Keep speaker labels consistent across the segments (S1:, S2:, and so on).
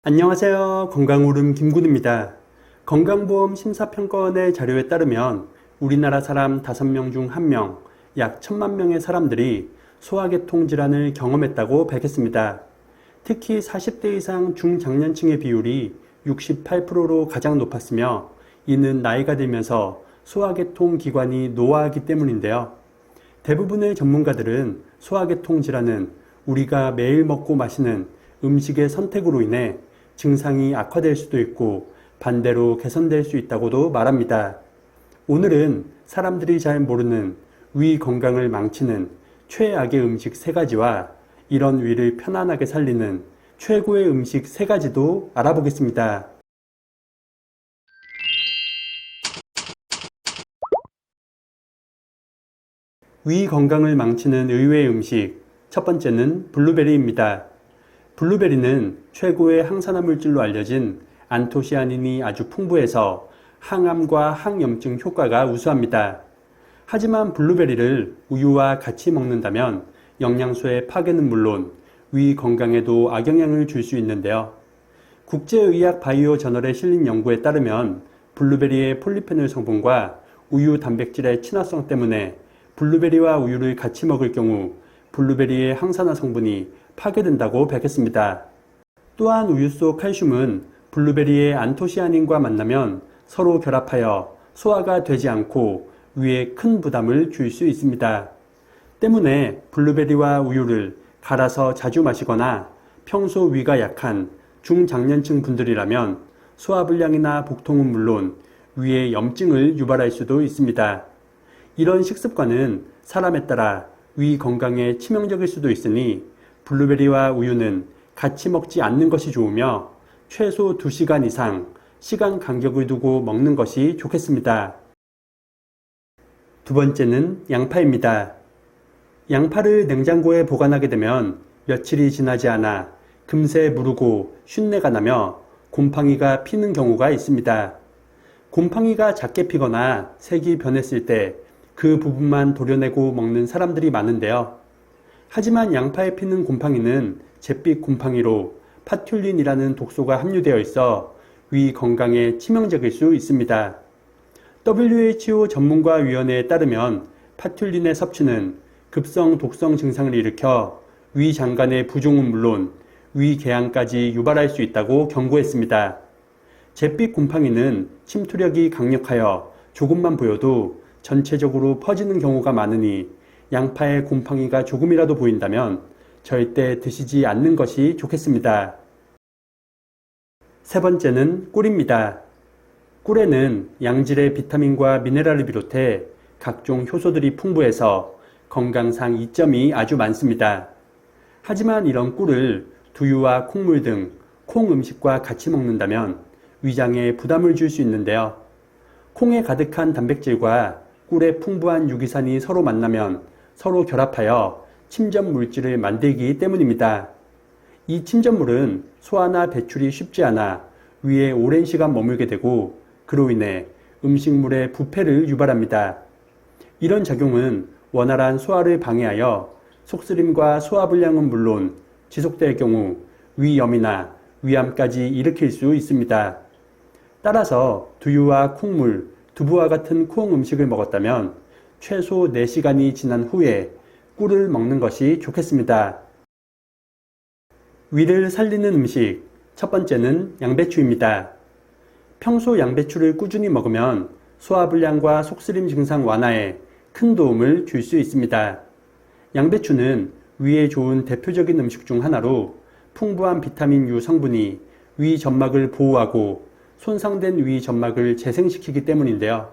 S1: 안녕하세요. 건강오름 김군입니다. 건강보험 심사평가원의 자료에 따르면 우리나라 사람 5명 중 1명, 약 1000만 명의 사람들이 소화계통 질환을 경험했다고 밝혔습니다. 특히 40대 이상 중장년층의 비율이 68%로 가장 높았으며 이는 나이가 들면서 소화계통 기관이 노화하기 때문인데요. 대부분의 전문가들은 소화계통 질환은 우리가 매일 먹고 마시는 음식의 선택으로 인해 증상이 악화될 수도 있고 반대로 개선될 수 있다고도 말합니다. 오늘은 사람들이 잘 모르는 위 건강을 망치는 최악의 음식 3가지와 이런 위를 편안하게 살리는 최고의 음식 3가지도 알아보겠습니다. 위 건강을 망치는 의외의 음식, 첫 번째는 블루베리입니다. 블루베리는 최고의 항산화 물질로 알려진 안토시아닌이 아주 풍부해서 항암과 항염증 효과가 우수합니다. 하지만 블루베리를 우유와 같이 먹는다면 영양소의 파괴는 물론 위 건강에도 악영향을 줄 수 있는데요. 국제의학 바이오 저널에 실린 연구에 따르면 블루베리의 폴리페놀 성분과 우유 단백질의 친화성 때문에 블루베리와 우유를 같이 먹을 경우 블루베리의 항산화 성분이 파괴된다고 밝혔습니다. 또한 우유 속 칼슘은 블루베리의 안토시아닌과 만나면 서로 결합하여 소화가 되지 않고 위에 큰 부담을 줄 수 있습니다. 때문에 블루베리와 우유를 갈아서 자주 마시거나 평소 위가 약한 중장년층 분들이라면 소화불량이나 복통은 물론 위에 염증을 유발할 수도 있습니다. 이런 식습관은 사람에 따라 위 건강에 치명적일 수도 있으니 블루베리와 우유는 같이 먹지 않는 것이 좋으며 최소 2시간 이상 시간 간격을 두고 먹는 것이 좋겠습니다. 두 번째는 양파입니다. 양파를 냉장고에 보관하게 되면 며칠이 지나지 않아 금세 무르고 쉰내가 나며 곰팡이가 피는 경우가 있습니다. 곰팡이가 작게 피거나 색이 변했을 때 그 부분만 도려내고 먹는 사람들이 많은데요. 하지만 양파에 피는 곰팡이는 잿빛 곰팡이로 파튤린이라는 독소가 함유되어 있어 위 건강에 치명적일 수 있습니다. WHO 전문가위원회에 따르면 파튤린의 섭취는 급성 독성 증상을 일으켜 위 장관의 부종은 물론 위 궤양까지 유발할 수 있다고 경고했습니다. 잿빛 곰팡이는 침투력이 강력하여 조금만 보여도 전체적으로 퍼지는 경우가 많으니 양파에 곰팡이가 조금이라도 보인다면 절대 드시지 않는 것이 좋겠습니다. 세 번째는 꿀입니다. 꿀에는 양질의 비타민과 미네랄을 비롯해 각종 효소들이 풍부해서 건강상 이점이 아주 많습니다. 하지만 이런 꿀을 두유와 콩물 등 콩 음식과 같이 먹는다면 위장에 부담을 줄 수 있는데요. 콩에 가득한 단백질과 꿀에 풍부한 유기산이 서로 만나면 서로 결합하여 침전 물질을 만들기 때문입니다. 이 침전물은 소화나 배출이 쉽지 않아 위에 오랜 시간 머물게 되고 그로 인해 음식물의 부패를 유발합니다. 이런 작용은 원활한 소화를 방해하여 속쓰림과 소화불량은 물론 지속될 경우 위염이나 위암까지 일으킬 수 있습니다. 따라서 두유와 콩물, 두부와 같은 콩 음식을 먹었다면 최소 4시간이 지난 후에 꿀을 먹는 것이 좋겠습니다. 위를 살리는 음식, 첫 번째는 양배추입니다. 평소 양배추를 꾸준히 먹으면 소화불량과 속쓰림 증상 완화에 큰 도움을 줄 수 있습니다. 양배추는 위에 좋은 대표적인 음식 중 하나로 풍부한 비타민 U 성분이 위 점막을 보호하고 손상된 위 점막을 재생시키기 때문인데요.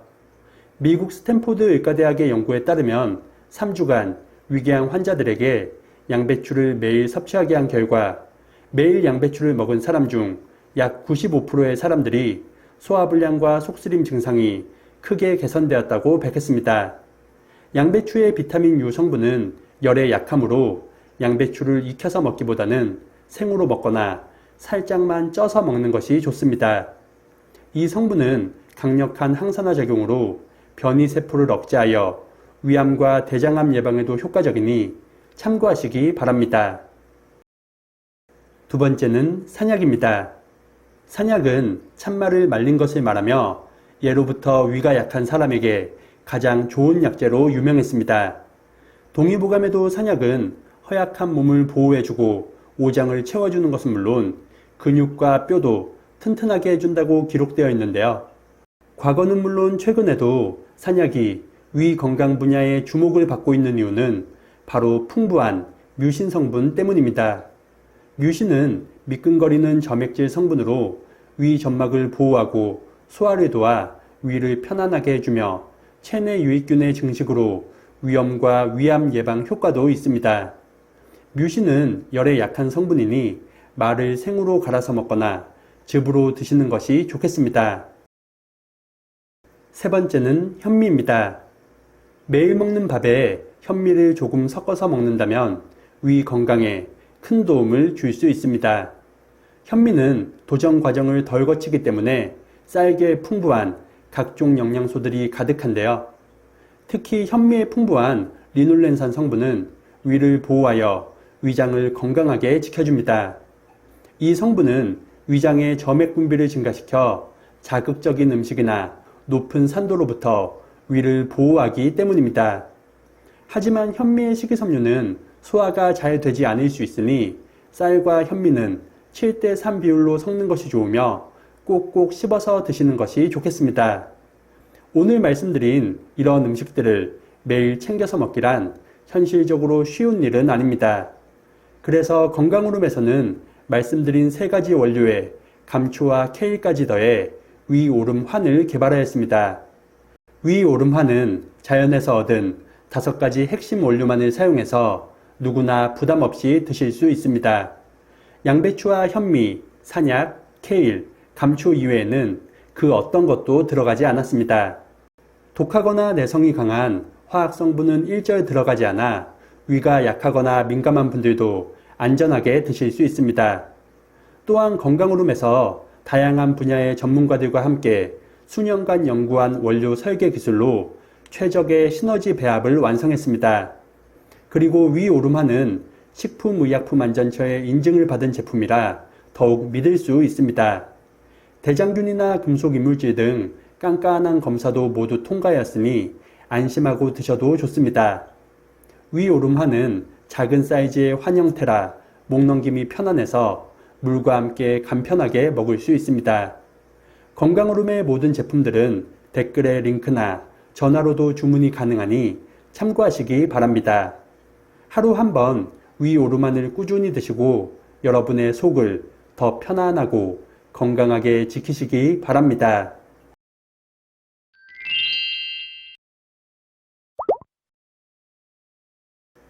S1: 미국 스탠포드 의과대학의 연구에 따르면 3주간 위궤양 환자들에게 양배추를 매일 섭취하게 한 결과 매일 양배추를 먹은 사람 중 약 95%의 사람들이 소화불량과 속쓰림 증상이 크게 개선되었다고 밝혔습니다. 양배추의 비타민 U 성분은 열에 약하므로 양배추를 익혀서 먹기보다는 생으로 먹거나 살짝만 쪄서 먹는 것이 좋습니다. 이 성분은 강력한 항산화 작용으로 변이세포를 억제하여 위암과 대장암 예방에도 효과적이니 참고하시기 바랍니다. 두 번째는 산약입니다. 산약은 참말을 말린 것을 말하며 예로부터 위가 약한 사람에게 가장 좋은 약재로 유명했습니다. 동의보감에도 산약은 허약한 몸을 보호해주고 오장을 채워주는 것은 물론 근육과 뼈도 튼튼하게 해준다고 기록되어 있는데요. 과거는 물론 최근에도 산약이 위 건강 분야에 주목을 받고 있는 이유는 바로 풍부한 뮤신 성분 때문입니다. 뮤신은 미끈거리는 점액질 성분으로 위 점막을 보호하고 소화를 도와 위를 편안하게 해주며 체내 유익균의 증식으로 위염과 위암 예방 효과도 있습니다. 뮤신은 열에 약한 성분이니 말을 생으로 갈아서 먹거나 즙으로 드시는 것이 좋겠습니다. 세 번째는 현미입니다. 매일 먹는 밥에 현미를 조금 섞어서 먹는다면 위 건강에 큰 도움을 줄 수 있습니다. 현미는 도정 과정을 덜 거치기 때문에 쌀게 풍부한 각종 영양소들이 가득한데요. 특히 현미에 풍부한 리놀렌산 성분은 위를 보호하여 위장을 건강하게 지켜줍니다. 이 성분은 위장의 점액 분비를 증가시켜 자극적인 음식이나 높은 산도로부터 위를 보호하기 때문입니다. 하지만 현미의 식이섬유는 소화가 잘 되지 않을 수 있으니 쌀과 현미는 7:3 비율로 섞는 것이 좋으며 꼭꼭 씹어서 드시는 것이 좋겠습니다. 오늘 말씀드린 이런 음식들을 매일 챙겨서 먹기란 현실적으로 쉬운 일은 아닙니다. 그래서 건강오름에서는 말씀드린 세 가지 원료에 감초와 케일까지 더해 위오름환을 개발하였습니다. 위오름환은 자연에서 얻은 5가지 핵심 원료만을 사용해서 누구나 부담 없이 드실 수 있습니다. 양배추와 현미, 산약, 케일, 감초 이외에는 그 어떤 것도 들어가지 않았습니다. 독하거나 내성이 강한 화학 성분은 일절 들어가지 않아 위가 약하거나 민감한 분들도 안전하게 드실 수 있습니다. 또한 건강오름에서 다양한 분야의 전문가들과 함께 수년간 연구한 원료 설계 기술로 최적의 시너지 배합을 완성했습니다. 그리고 위오름환은 식품의약품안전처의 인증을 받은 제품이라 더욱 믿을 수 있습니다. 대장균이나 금속 이물질 등 깐깐한 검사도 모두 통과하였으니 안심하고 드셔도 좋습니다. 위오름환은 작은 사이즈의 환 형태라 목 넘김이 편안해서 물과 함께 간편하게 먹을 수 있습니다. 건강오름의 모든 제품들은 댓글에 링크나 전화로도 주문이 가능하니 참고하시기 바랍니다. 하루 한 번 위오름환을 꾸준히 드시고 여러분의 속을 더 편안하고 건강하게 지키시기 바랍니다.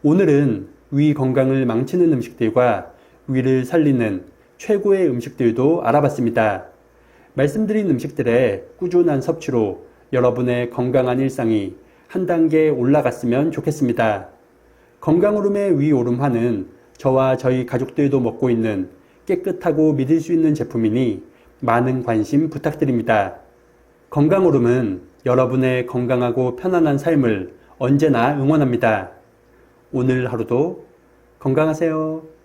S1: 오늘은 위 건강을 망치는 음식들과 위를 살리는 최고의 음식들도 알아봤습니다. 말씀드린 음식들의 꾸준한 섭취로 여러분의 건강한 일상이 한 단계 올라갔으면 좋겠습니다. 건강오름의 위오름환은 저와 저희 가족들도 먹고 있는 깨끗하고 믿을 수 있는 제품이니 많은 관심 부탁드립니다. 건강오름은 여러분의 건강하고 편안한 삶을 언제나 응원합니다. 오늘 하루도 건강하세요.